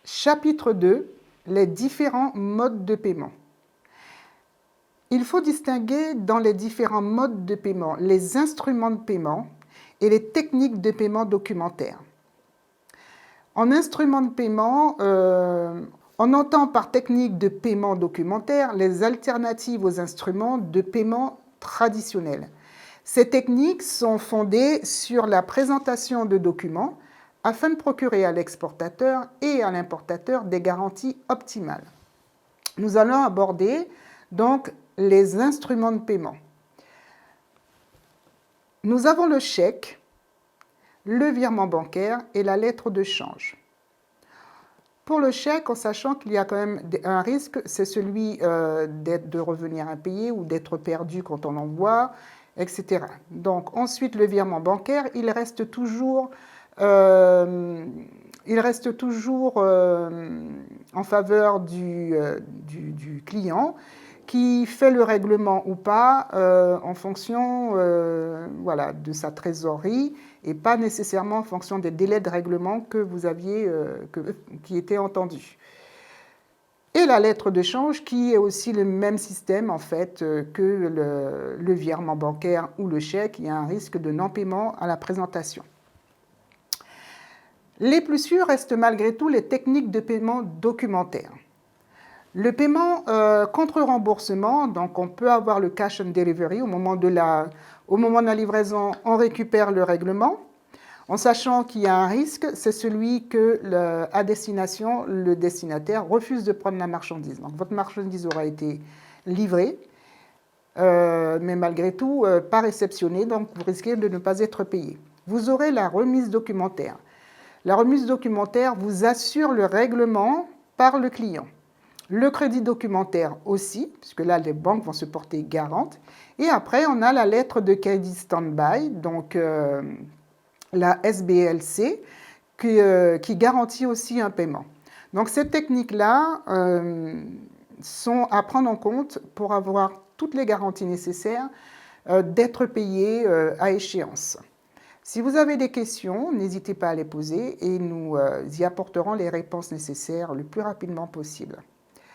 Chapitre 2, les différents modes de paiement. Il faut distinguer dans les différents modes de paiement les instruments de paiement et les techniques de paiement documentaire. En instrument de paiement, on entend par technique de paiement documentaire les alternatives aux instruments de paiement traditionnels. Ces techniques sont fondées sur la présentation de documents afin de procurer à l'exportateur et à l'importateur des garanties optimales. Nous allons aborder donc les instruments de paiement. Nous avons le chèque, le virement bancaire et la lettre de change. Pour le chèque, en sachant qu'il y a quand même un risque, c'est celui de revenir impayé ou d'être perdu quand on l'envoie, etc. Donc ensuite, le virement bancaire, il reste toujours en faveur du client qui fait le règlement ou pas en fonction voilà, de sa trésorerie et pas nécessairement en fonction des délais de règlement que vous aviez, qui étaient entendus. Et la lettre de change qui est aussi le même système en fait que le virement bancaire ou le chèque, il y a un risque de non-paiement à la présentation. Les plus sûrs restent malgré tout les techniques de paiement documentaire. Le paiement contre remboursement, donc on peut avoir le cash on delivery au moment de la livraison, on récupère le règlement, en sachant qu'il y a un risque, c'est celui que à destination, le destinataire refuse de prendre la marchandise. Donc votre marchandise aura été livrée, mais malgré tout pas réceptionnée, donc vous risquez de ne pas être payé. Vous aurez la remise documentaire. La remise documentaire vous assure le règlement par le client. Le crédit documentaire aussi, puisque là, les banques vont se porter garantes. Et après, on a la lettre de crédit stand-by, donc la SBLC, qui garantit aussi un paiement. Donc, ces techniques-là sont à prendre en compte pour avoir toutes les garanties nécessaires d'être payé à échéance. Si vous avez des questions, n'hésitez pas à les poser et nous y apporterons les réponses nécessaires le plus rapidement possible.